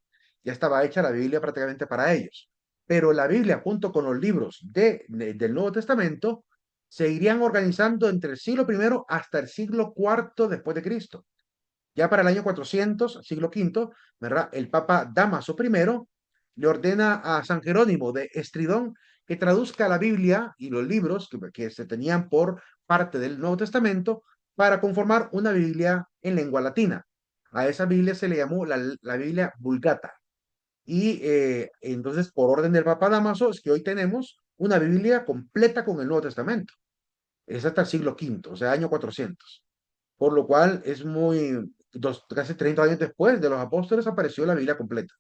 Ya estaba hecha la Biblia prácticamente para ellos. Pero la Biblia, junto con los libros del Nuevo Testamento, se irían organizando entre el siglo primero hasta el siglo cuarto después de Cristo. Ya para el año 400, siglo quinto, ¿verdad? El Papa Dámaso I le ordena a San Jerónimo de Estridón que traduzca la Biblia y los libros que se tenían por parte del Nuevo Testamento para conformar una Biblia en lengua latina. A esa Biblia se le llamó la Biblia Vulgata. Y entonces, por orden del Papa Dámaso, es que hoy tenemos una Biblia completa con el Nuevo Testamento. Es hasta el siglo quinto, o sea, año 400. Por lo cual es casi 30 años después de los apóstoles apareció la Biblia completa.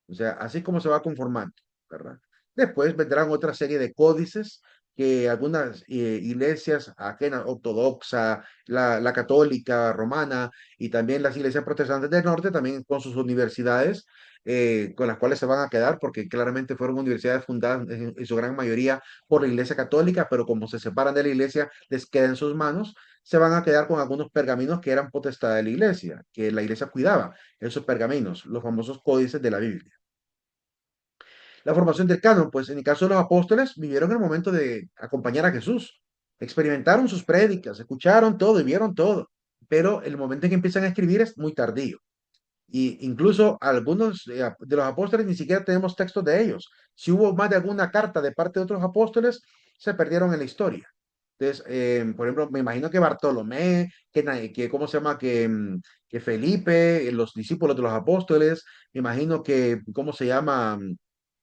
O sea, así como se va conformando, ¿verdad? Después vendrán otra serie de códices que algunas iglesias ajenas, ortodoxa, la católica, romana y también las iglesias protestantes del norte, también con sus universidades, con las cuales se van a quedar, porque claramente fueron universidades fundadas en su gran mayoría por la iglesia católica, pero como se separan de la iglesia, les queda en sus manos, se van a quedar con algunos pergaminos que eran potestad de la iglesia, que la iglesia cuidaba, esos pergaminos, los famosos códices de la Biblia. La formación del canon, pues en el caso de los apóstoles, vivieron el momento de acompañar a Jesús, experimentaron sus prédicas, escucharon todo y vieron todo, pero el momento en que empiezan a escribir es muy tardío. Y incluso algunos de los apóstoles ni siquiera tenemos textos de ellos. Si hubo más de alguna carta de parte de otros apóstoles, se perdieron en la historia. Entonces, por ejemplo, me imagino que Bartolomé, ¿cómo se llama? Que Felipe, los discípulos de los apóstoles, me imagino que, ¿cómo se llama?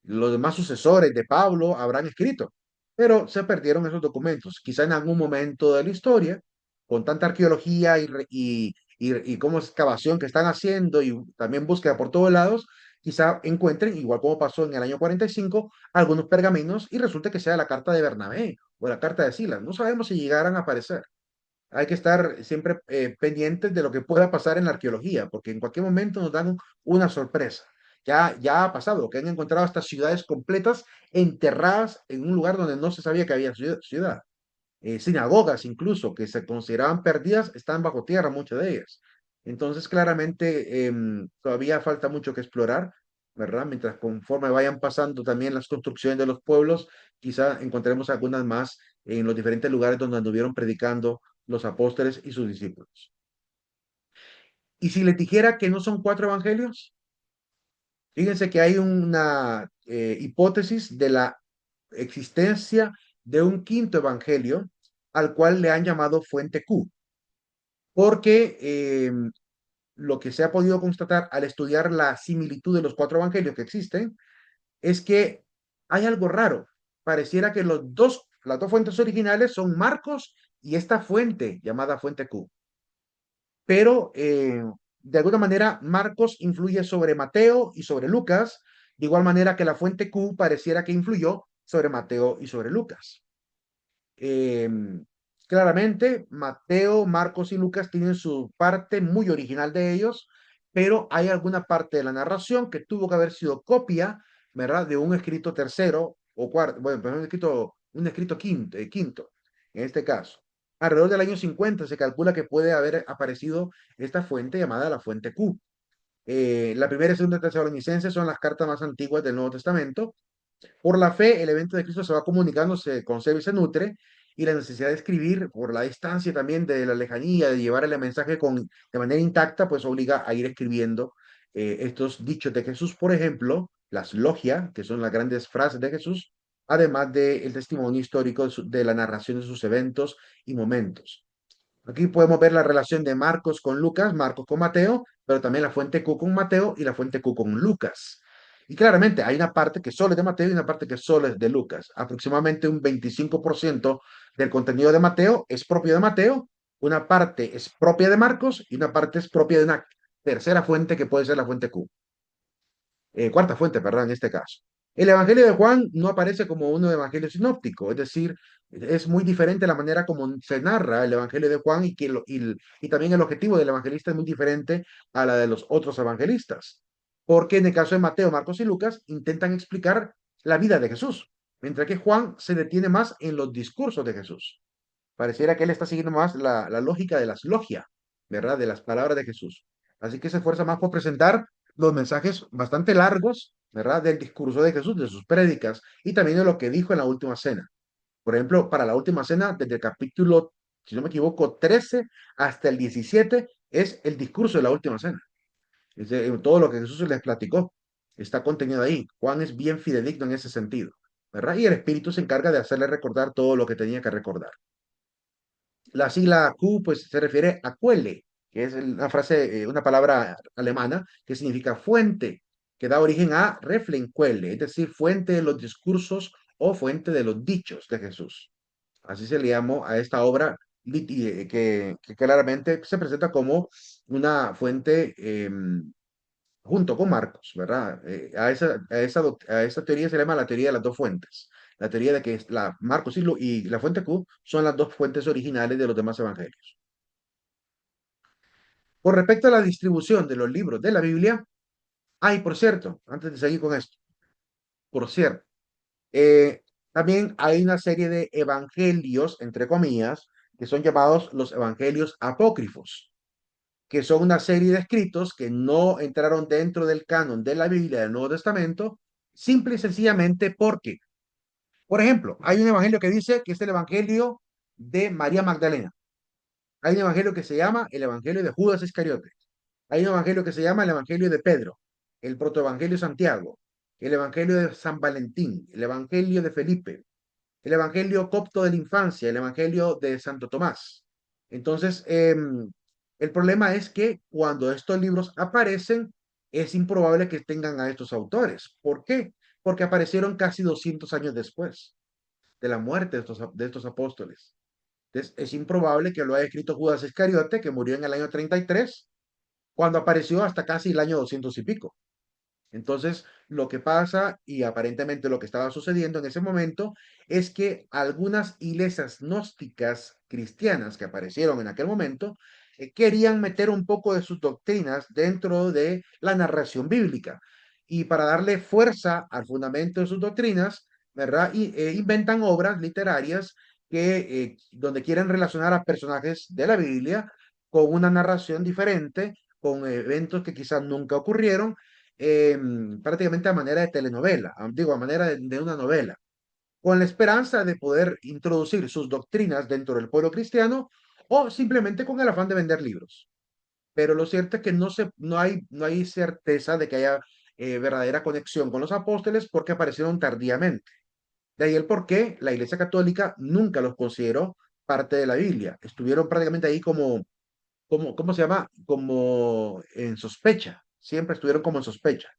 Los demás sucesores de Pablo habrán escrito, pero se perdieron esos documentos. Quizá en algún momento de la historia, con tanta arqueología y como excavación que están haciendo y también búsqueda por todos lados, quizá encuentren, igual como pasó en el año 45, algunos pergaminos y resulta que sea la carta de Bernabé o la carta de Silas. No sabemos si llegarán a aparecer. Hay que estar siempre pendientes de lo que pueda pasar en la arqueología, porque en cualquier momento nos dan una sorpresa. Ya ha pasado, que han encontrado estas ciudades completas enterradas en un lugar donde no se sabía que había ciudad. Sinagogas incluso, que se consideraban perdidas, están bajo tierra, muchas de ellas. Entonces, claramente, todavía falta mucho que explorar, ¿verdad? Mientras conforme vayan pasando también las construcciones de los pueblos, quizá encontremos algunas más en los diferentes lugares donde anduvieron predicando los apóstoles y sus discípulos. Y si les dijera que no son 4 evangelios, fíjense que hay una hipótesis de la existencia de un quinto evangelio al cual le han llamado fuente Q, porque lo que se ha podido constatar al estudiar la similitud de los 4 evangelios que existen es que hay algo raro. Pareciera que las dos fuentes originales son Marcos y esta fuente llamada fuente Q. Pero de alguna manera Marcos influye sobre Mateo y sobre Lucas, de igual manera que la fuente Q pareciera que influyó sobre Mateo y sobre Lucas. Claramente, Mateo, Marcos y Lucas tienen su parte muy original de ellos, pero hay alguna parte de la narración que tuvo que haber sido copia, ¿verdad? De un escrito tercero o cuarto, bueno, pues un escrito quinto, en este caso. Alrededor del año 50 se calcula que puede haber aparecido esta fuente llamada la fuente Q. La primera y segunda Tesalonicenses son las cartas más antiguas del Nuevo Testamento. Por la fe, el evento de Cristo se va comunicando, se conserva y se nutre, y la necesidad de escribir por la distancia también de la lejanía, de llevar el mensaje de manera intacta, pues obliga a ir escribiendo estos dichos de Jesús, por ejemplo, las logia, que son las grandes frases de Jesús, además del testimonio histórico de la narración de sus eventos y momentos. Aquí podemos ver la relación de Marcos con Lucas, Marcos con Mateo, pero también la fuente Q con Mateo y la fuente Q con Lucas. Y claramente hay una parte que solo es de Mateo y una parte que solo es de Lucas. Aproximadamente un 25% del contenido de Mateo es propio de Mateo, una parte es propia de Marcos y una parte es propia de una tercera fuente que puede ser la fuente Q. Cuarta fuente, perdón, en este caso. El Evangelio de Juan no aparece como un evangelio sinóptico, es decir, es muy diferente la manera como se narra el Evangelio de Juan y también el objetivo del evangelista es muy diferente a la de los otros evangelistas, porque en el caso de Mateo, Marcos y Lucas intentan explicar la vida de Jesús, mientras que Juan se detiene más en los discursos de Jesús. Pareciera que él está siguiendo más la lógica de las logias, ¿verdad? De las palabras de Jesús. Así que se esfuerza más por presentar los mensajes bastante largos, ¿verdad? Del discurso de Jesús, de sus prédicas y también de lo que dijo en la última cena. Por ejemplo, para la última cena, desde el capítulo, si no me equivoco, 13 hasta el 17, es el discurso de la última cena. Todo lo que Jesús les platicó está contenido ahí. Juan es bien fidedigno en ese sentido, ¿verdad? Y el Espíritu se encarga de hacerle recordar todo lo que tenía que recordar. La sigla Q, pues, se refiere a Quelle, que es una frase, una palabra alemana que significa fuente, que da origen a Reflenquelle, es decir, fuente de los discursos o fuente de los dichos de Jesús. Así se le llamó a esta obra que claramente se presenta como una fuente junto con Marcos, ¿verdad? A esa teoría se le llama la teoría de las dos fuentes. La teoría de que Marcos y la fuente Q son las dos fuentes originales de los demás evangelios. Con respecto a la distribución de los libros de la Biblia, por cierto, antes de seguir con esto, por cierto, también hay una serie de evangelios, entre comillas, que son llamados los evangelios apócrifos, que son una serie de escritos que no entraron dentro del canon de la Biblia del Nuevo Testamento, simple y sencillamente porque, por ejemplo, hay un evangelio que dice que es el evangelio de María Magdalena. Hay un evangelio que se llama el evangelio de Judas Iscariote. Hay un evangelio que se llama el evangelio de Pedro, el protoevangelio de Santiago, el evangelio de San Valentín, el evangelio de Felipe, el evangelio copto de la infancia, el evangelio de Santo Tomás. Entonces, el problema es que cuando estos libros aparecen, es improbable que tengan a estos autores. ¿Por qué? Porque aparecieron casi 200 años después de la muerte de estos apóstoles. Entonces, es improbable que lo haya escrito Judas Iscariote, que murió en el año 33, cuando apareció hasta casi el año 200 y pico. Entonces, lo que pasa y aparentemente lo que estaba sucediendo en ese momento es que algunas iglesias gnósticas cristianas que aparecieron en aquel momento querían meter un poco de sus doctrinas dentro de la narración bíblica. Y para darle fuerza al fundamento de sus doctrinas, ¿verdad? Inventan obras literarias donde quieren relacionar a personajes de la Biblia con una narración diferente, con eventos que quizás nunca ocurrieron prácticamente a manera de telenovela, digo, a manera de una novela, con la esperanza de poder introducir sus doctrinas dentro del pueblo cristiano o simplemente con el afán de vender libros. Pero lo cierto es que no hay certeza de que haya verdadera conexión con los apóstoles porque aparecieron tardíamente. De ahí el por qué la Iglesia Católica nunca los consideró parte de la Biblia. Estuvieron prácticamente ahí ¿cómo se llama? Como en sospecha, siempre estuvieron como en sospecha.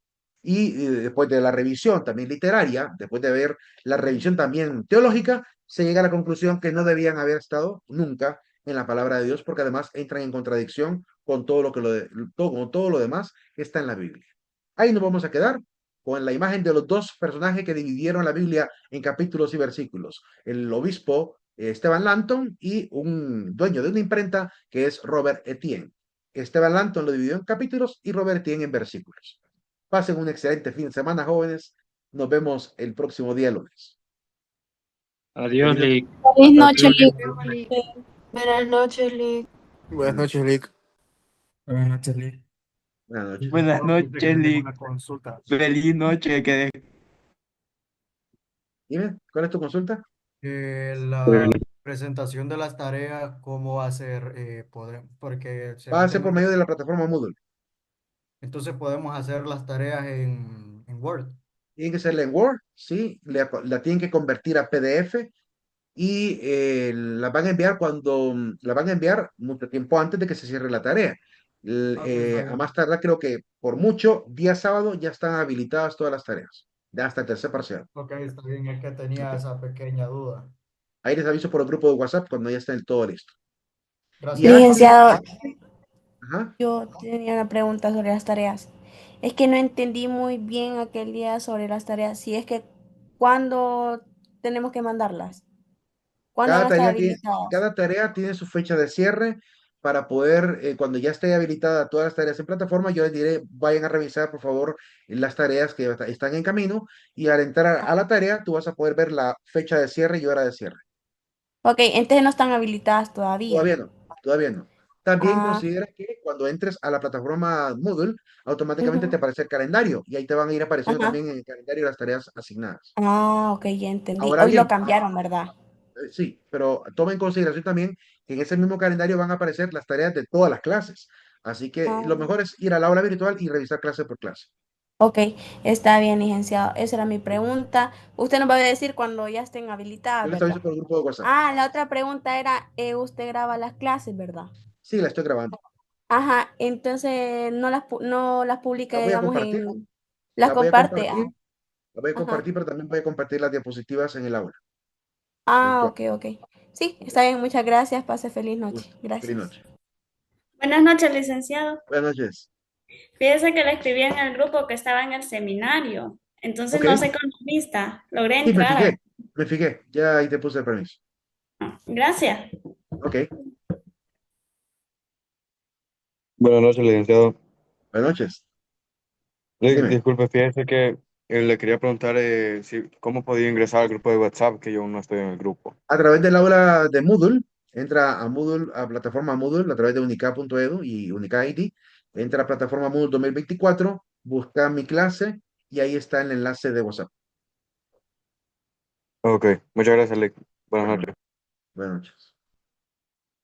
Y después de la revisión también literaria, después de ver la revisión también teológica, se llega a la conclusión que no debían haber estado nunca en la palabra de Dios, porque además entran en contradicción con todo con todo lo demás que está en la Biblia. Ahí nos vamos a quedar con la imagen de los dos personajes que dividieron la Biblia en capítulos y versículos. El obispo Esteban Lanton y un dueño de una imprenta que es Robert Etienne. Esteban Lanton lo dividió en capítulos y Robert Etienne en versículos. Pasen un excelente fin de semana, jóvenes. Nos vemos el próximo día lunes. Adiós, Lick. Feliz noche, Lick. Buenas noches, Lick. Buenas noches, Lick. Buenas noches, Lee. Buenas noches. Buenas Disculpe que noches, tengo Lick. una consulta. Feliz noche. Dime, ¿cuál es tu consulta? La presentación de las tareas, ¿cómo va a ser? Porque Va a según ser tengo por medio de la plataforma Moodle. entonces podemos hacer las tareas en Word. Tiene que ser en Word, ¿sí? La tienen que convertir a PDF y la van a enviar la van a enviar mucho tiempo antes de que se cierre la tarea. Ok, está A bien. más tardar, creo que por mucho, día sábado ya están habilitadas todas las tareas, ya hasta el tercer parcial. Ok, está bien, es que tenía Ok. esa pequeña duda. Ahí les aviso por el grupo de WhatsApp cuando ya esté todo listo. Y Gracias. Ashley, Licenciado, ajá, yo tenía una pregunta sobre las tareas. Es que no entendí muy bien aquel día sobre las tareas. Si es que, ¿cuándo tenemos que mandarlas? ¿Cuándo van cada a estar tarea tiene, habilitadas? cada tarea tiene su fecha de cierre para poder, cuando ya esté habilitada todas las tareas en plataforma, yo les diré, vayan a revisar, por favor, las tareas que están en camino y al entrar a la tarea, tú vas a poder ver la fecha de cierre y hora de cierre. Ok, entonces no están habilitadas todavía. Todavía no, todavía no. También Ah, considera que cuando entres a la plataforma Moodle, automáticamente te ujú, aparece el calendario y ahí te van a ir apareciendo ajá. también en el calendario las tareas asignadas. Ah, ok, ya entendí. Ahora Hoy lo bien, cambiaron, ¿verdad? sí, pero toma en consideración también que en ese mismo calendario van a aparecer las tareas de todas las clases. Así que lo Ah, mejor es ir al aula virtual y revisar clase por clase. ok, está bien, licenciado. Esa era mi pregunta. Usted nos va a decir cuando ya estén Yo habilitadas, les aviso ¿verdad? por el grupo de WhatsApp. Ah, la otra pregunta era, usted graba las clases, ¿verdad? Sí, la estoy grabando. Ajá, entonces no las publica, La voy a digamos, compartir, las la voy a comparte. compartir, la voy a Ajá. compartir, pero también voy a compartir las diapositivas en el aula Ah, virtual. ok, ok. Sí, ¿Ok? está bien, muchas gracias. Pase feliz noche. Gusto. Feliz Gracias. noche. Buenas noches, licenciado. Buenas noches. Fíjese que le escribí en el grupo que estaba en el seminario. Entonces Ok, no soy economista. Logré sí, entrar. me fijé, ya ahí te puse el permiso. Gracias. Ok, Buenas noches, licenciado. buenas noches. Dime, Disculpe, fíjese que le quería preguntar cómo podía ingresar al grupo de WhatsApp, que yo aún no estoy en el grupo. a través del aula de Moodle, entra a Moodle, a plataforma Moodle, a través de unica.edu y Unica ID, entra a plataforma Moodle 2024, busca mi clase y ahí está el enlace de WhatsApp. Ok, muchas gracias, Lick. Buenas Bueno, noches. buenas noches.